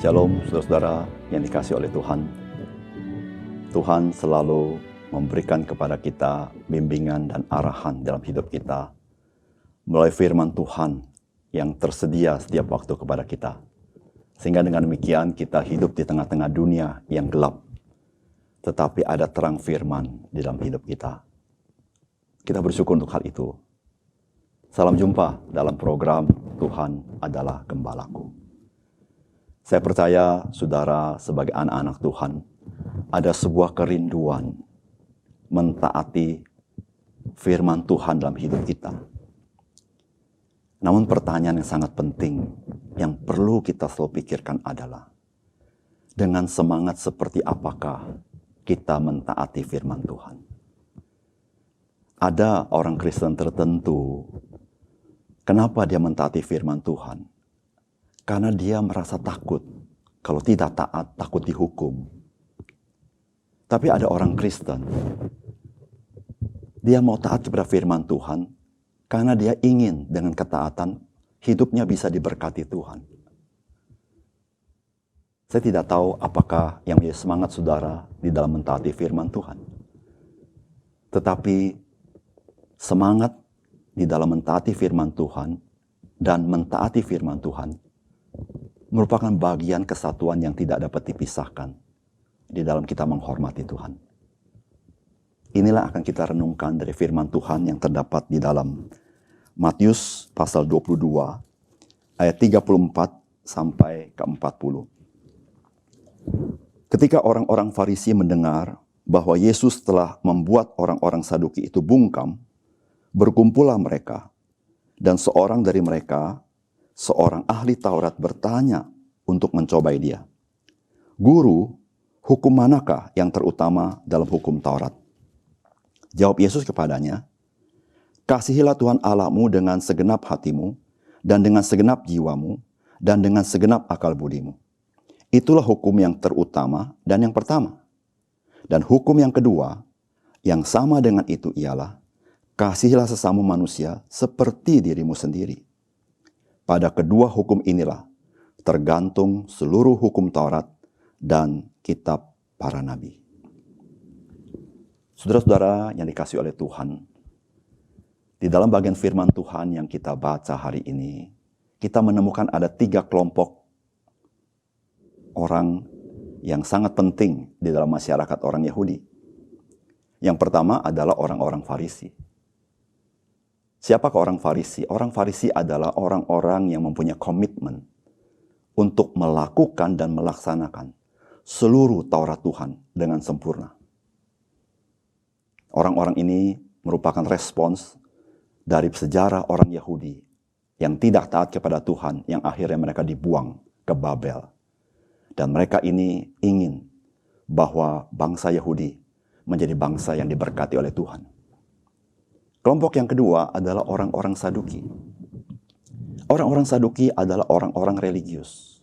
Shalom saudara-saudara yang dikasihi oleh Tuhan. Tuhan selalu memberikan kepada kita bimbingan dan arahan dalam hidup kita melalui firman Tuhan yang tersedia setiap waktu kepada kita. Sehingga dengan demikian kita hidup di tengah-tengah dunia yang gelap, tetapi ada terang firman di dalam hidup kita. Kita bersyukur untuk hal itu. Salam jumpa dalam program Tuhan adalah Gembalaku. Saya percaya saudara sebagai anak-anak Tuhan ada sebuah kerinduan mentaati firman Tuhan dalam hidup kita. Namun pertanyaan yang sangat penting yang perlu kita selalu pikirkan adalah dengan semangat seperti apakah kita mentaati firman Tuhan. Ada orang Kristen tertentu, kenapa dia mentaati firman Tuhan? Karena dia merasa takut, kalau tidak taat, takut dihukum. Tapi ada orang Kristen, dia mau taat kepada firman Tuhan, karena dia ingin dengan ketaatan, hidupnya bisa diberkati Tuhan. Saya tidak tahu apakah yang menjadi semangat saudara di dalam mentaati firman Tuhan. Tetapi semangat di dalam mentaati firman Tuhan dan mentaati firman Tuhan merupakan bagian kesatuan yang tidak dapat dipisahkan di dalam kita menghormati Tuhan. Inilah akan kita renungkan dari firman Tuhan yang terdapat di dalam Matius pasal 22 ayat 34 sampai ke 40. Ketika orang-orang Farisi mendengar bahwa Yesus telah membuat orang-orang Saduki itu bungkam, berkumpullah mereka, dan seorang dari mereka, seorang ahli Taurat, bertanya untuk mencobai dia. Guru, hukum manakah yang terutama dalam hukum Taurat? Jawab Yesus kepadanya, kasihilah Tuhan Allahmu dengan segenap hatimu, dan dengan segenap jiwamu, dan dengan segenap akal budimu. Itulah hukum yang terutama dan yang pertama. Dan hukum yang kedua, yang sama dengan itu ialah, kasihilah sesama manusia seperti dirimu sendiri. Pada kedua hukum inilah tergantung seluruh hukum Taurat dan kitab para nabi. Saudara-saudara yang dikasihi oleh Tuhan, di dalam bagian firman Tuhan yang kita baca hari ini, kita menemukan ada 3 kelompok orang yang sangat penting di dalam masyarakat orang Yahudi. Yang pertama adalah orang-orang Farisi. Siapakah orang Farisi? Orang Farisi adalah orang-orang yang mempunyai komitmen untuk melakukan dan melaksanakan seluruh Taurat Tuhan dengan sempurna. Orang-orang ini merupakan respons dari sejarah orang Yahudi yang tidak taat kepada Tuhan, yang akhirnya mereka dibuang ke Babel. Dan mereka ini ingin bahwa bangsa Yahudi menjadi bangsa yang diberkati oleh Tuhan. Kelompok yang kedua adalah orang-orang Saduki. Orang-orang Saduki adalah orang-orang religius.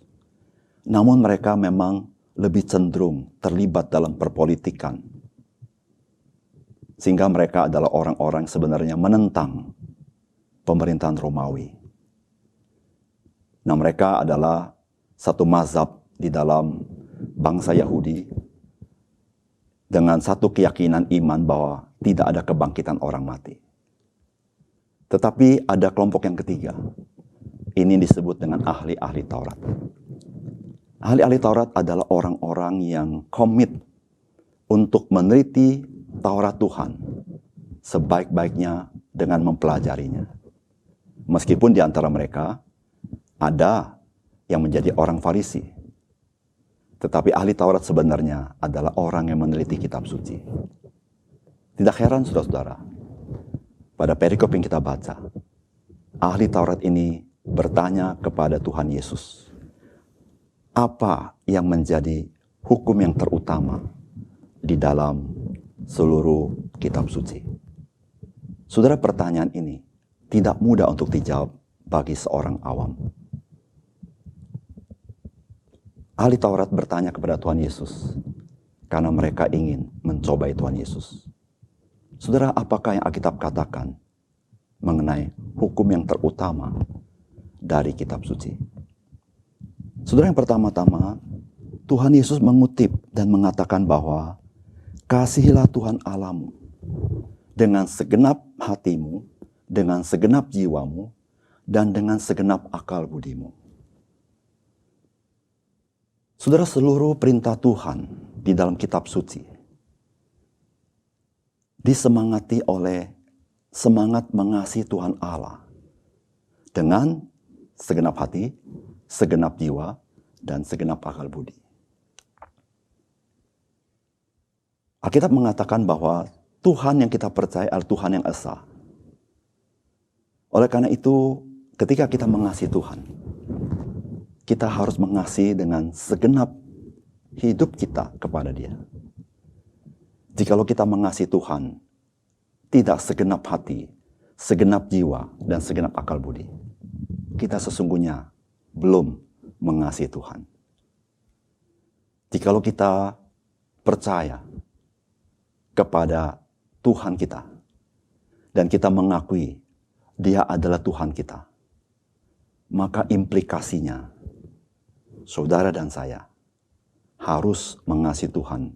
Namun mereka memang lebih cenderung terlibat dalam perpolitikan. Sehingga mereka adalah orang-orang yang sebenarnya menentang pemerintahan Romawi. Nah, mereka adalah satu mazhab di dalam bangsa Yahudi dengan satu keyakinan iman bahwa tidak ada kebangkitan orang mati. Tetapi ada kelompok yang ketiga. Ini disebut dengan ahli-ahli Taurat. Ahli-ahli Taurat adalah orang-orang yang komit untuk meneliti Taurat Tuhan sebaik-baiknya dengan mempelajarinya. Meskipun di antara mereka ada yang menjadi orang Farisi. Tetapi ahli Taurat sebenarnya adalah orang yang meneliti kitab suci. Tidak heran saudara-saudara, pada perikop yang kita baca, ahli Taurat ini bertanya kepada Tuhan Yesus, apa yang menjadi hukum yang terutama di dalam seluruh kitab suci? Saudara, pertanyaan ini tidak mudah untuk dijawab bagi seorang awam. Ahli Taurat bertanya kepada Tuhan Yesus karena mereka ingin mencobai Tuhan Yesus. Saudara, apakah yang Alkitab katakan mengenai hukum yang terutama dari kitab suci? Saudara, yang pertama-tama, Tuhan Yesus mengutip dan mengatakan bahwa kasihilah Tuhan Allahmu dengan segenap hatimu, dengan segenap jiwamu, dan dengan segenap akal budimu. Saudara, seluruh perintah Tuhan di dalam kitab suci disemangati oleh semangat mengasihi Tuhan Allah dengan segenap hati, segenap jiwa, dan segenap akal budi. Alkitab mengatakan bahwa Tuhan yang kita percaya adalah Tuhan yang esa. Oleh karena itu, ketika kita mengasihi Tuhan, kita harus mengasihi dengan segenap hidup kita kepada Dia. Jikalau kita mengasihi Tuhan, tidak segenap hati, segenap jiwa, dan segenap akal budi, kita sesungguhnya belum mengasihi Tuhan. Jikalau kita percaya kepada Tuhan kita, dan kita mengakui Dia adalah Tuhan kita, maka implikasinya, saudara dan saya harus mengasihi Tuhan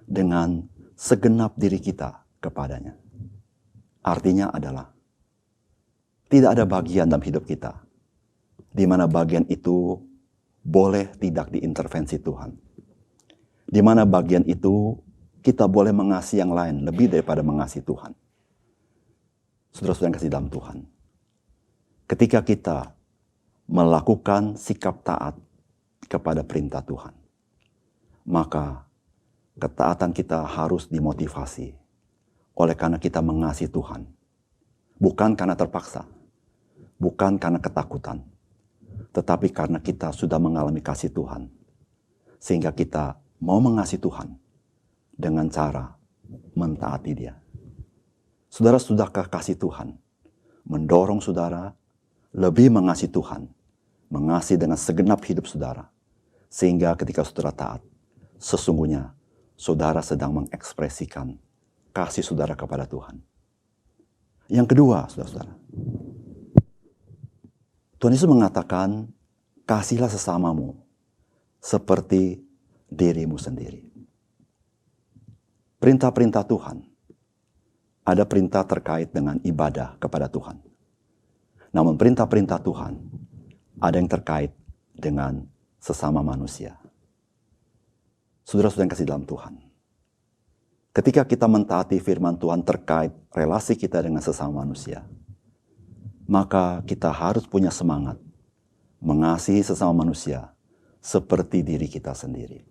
dengan segenap diri kita kepadanya. Artinya adalah, tidak ada bagian dalam hidup kita di mana bagian itu boleh tidak diintervensi Tuhan. Di mana bagian itu kita boleh mengasihi yang lain lebih daripada mengasihi Tuhan. Saudara-saudara yang kasih dalam Tuhan, ketika kita melakukan sikap taat kepada perintah Tuhan, maka ketaatan kita harus dimotivasi oleh karena kita mengasihi Tuhan. Bukan karena terpaksa, bukan karena ketakutan, tetapi karena kita sudah mengalami kasih Tuhan. Sehingga kita mau mengasihi Tuhan dengan cara mentaati Dia. Saudara, sudahkah kasih Tuhan mendorong saudara lebih mengasihi Tuhan, mengasihi dengan segenap hidup saudara, sehingga ketika saudara taat, sesungguhnya saudara sedang mengekspresikan kasih saudara kepada Tuhan. Yang kedua, saudara-saudara, Tuhan Yesus mengatakan, kasihilah sesamamu seperti dirimu sendiri. Perintah-perintah Tuhan, ada perintah terkait dengan ibadah kepada Tuhan. Namun perintah-perintah Tuhan, ada yang terkait dengan sesama manusia. Saudara-saudara yang kasih dalam Tuhan, ketika kita mentaati firman Tuhan terkait relasi kita dengan sesama manusia, maka kita harus punya semangat mengasihi sesama manusia seperti diri kita sendiri.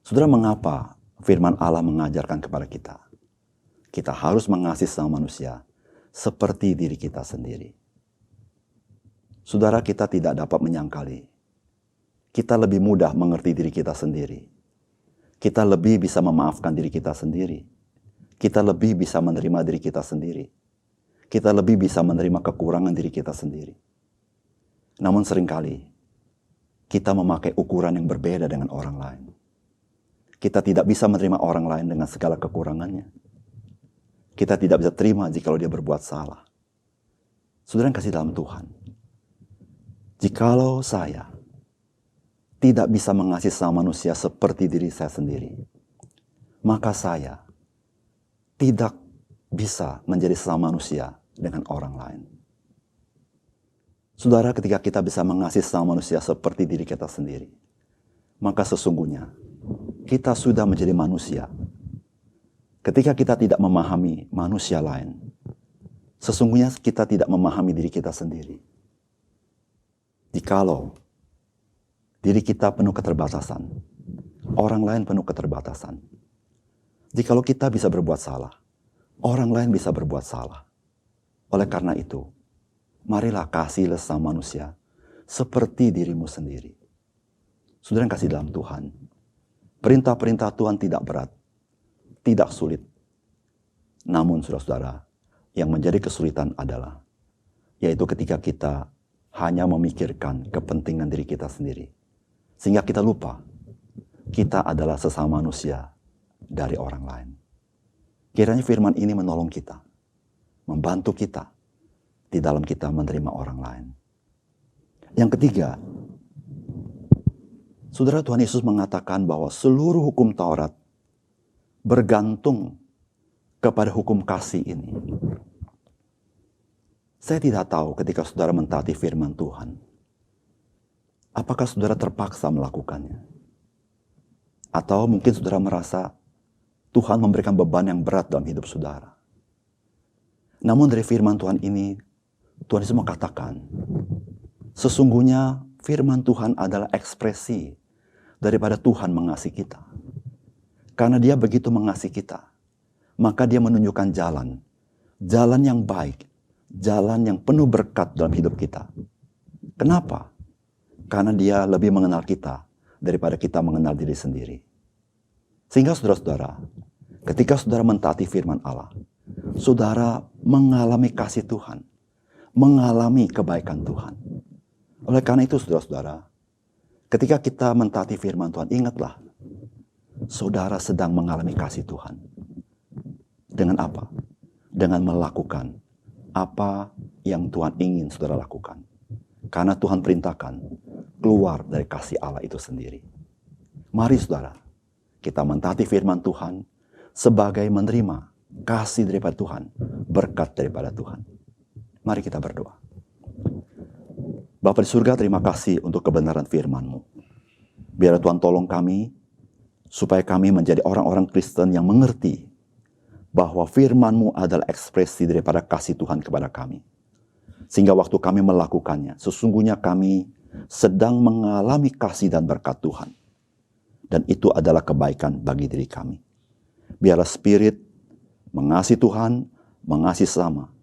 Saudara, mengapa firman Allah mengajarkan kepada kita? Kita harus mengasihi sesama manusia seperti diri kita sendiri. Saudara, kita tidak dapat menyangkali. Kita lebih mudah mengerti diri kita sendiri. Kita lebih bisa memaafkan diri kita sendiri. Kita lebih bisa menerima diri kita sendiri. Kita lebih bisa menerima kekurangan diri kita sendiri. Namun seringkali kita memakai ukuran yang berbeda dengan orang lain. Kita tidak bisa menerima orang lain dengan segala kekurangannya. Kita tidak bisa terima jikalau dia berbuat salah. Saudara yang kasih dalam Tuhan, jikalau saya tidak bisa mengasihi sesama manusia seperti diri saya sendiri, maka saya tidak bisa menjadi sesama manusia dengan orang lain. Saudara, ketika kita bisa mengasihi sesama manusia seperti diri kita sendiri, maka sesungguhnya kita sudah menjadi manusia. Ketika kita tidak memahami manusia lain, sesungguhnya kita tidak memahami diri kita sendiri. Jikalau diri kita penuh keterbatasan, orang lain penuh keterbatasan. Jikalau kita bisa berbuat salah, orang lain bisa berbuat salah. Oleh karena itu, marilah kasihilah sesama manusia seperti dirimu sendiri. Saudara yang kasih dalam Tuhan, perintah-perintah Tuhan tidak berat, tidak sulit. Namun saudara-saudara, yang menjadi kesulitan adalah, yaitu ketika kita hanya memikirkan kepentingan diri kita sendiri. Sehingga kita lupa, kita adalah sesama manusia dari orang lain. Kiranya firman ini menolong kita, membantu kita di dalam kita menerima orang lain. Yang ketiga, Saudara, Tuhan Yesus mengatakan bahwa seluruh hukum Taurat bergantung kepada hukum kasih ini. Saya tidak tahu ketika saudara mentaati firman Tuhan, apakah saudara terpaksa melakukannya? Atau mungkin saudara merasa Tuhan memberikan beban yang berat dalam hidup saudara. Namun dari firman Tuhan ini, Tuhan Yesus mengatakan, sesungguhnya firman Tuhan adalah ekspresi daripada Tuhan mengasihi kita. Karena Dia begitu mengasihi kita, maka Dia menunjukkan jalan yang baik, jalan yang penuh berkat dalam hidup kita. Kenapa? Karena Dia lebih mengenal kita daripada kita mengenal diri sendiri. Sehingga saudara-saudara, ketika saudara mentaati firman Allah, saudara mengalami kasih Tuhan, mengalami kebaikan Tuhan. Oleh karena itu saudara-saudara, ketika kita mentaati firman Tuhan, ingatlah, saudara sedang mengalami kasih Tuhan. Dengan apa? Dengan melakukan apa yang Tuhan ingin saudara lakukan. Karena Tuhan perintahkan keluar dari kasih Allah itu sendiri. Mari saudara, kita mentaati firman Tuhan sebagai menerima kasih daripada Tuhan, berkat daripada Tuhan. Mari kita berdoa. Bapa di surga, terima kasih untuk kebenaran firman-Mu. Biar Tuhan tolong kami, supaya kami menjadi orang-orang Kristen yang mengerti bahwa firman-Mu adalah ekspresi daripada kasih Tuhan kepada kami. Sehingga waktu kami melakukannya, sesungguhnya kami sedang mengalami kasih dan berkat Tuhan. Dan itu adalah kebaikan bagi diri kami. Biarlah spirit mengasihi Tuhan, mengasihi sesama,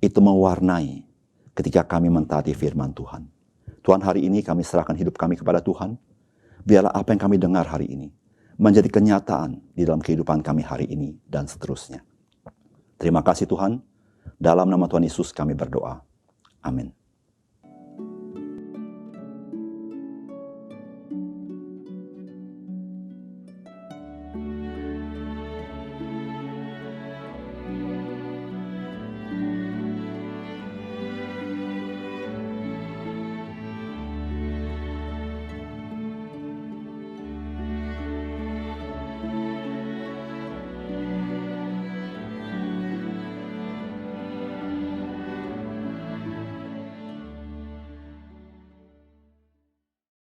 itu mewarnai ketika kami mentaati firman Tuhan. Tuhan, hari ini kami serahkan hidup kami kepada Tuhan. Biarlah apa yang kami dengar hari ini menjadi kenyataan di dalam kehidupan kami hari ini dan seterusnya. Terima kasih Tuhan. Dalam nama Tuhan Yesus kami berdoa. Amin.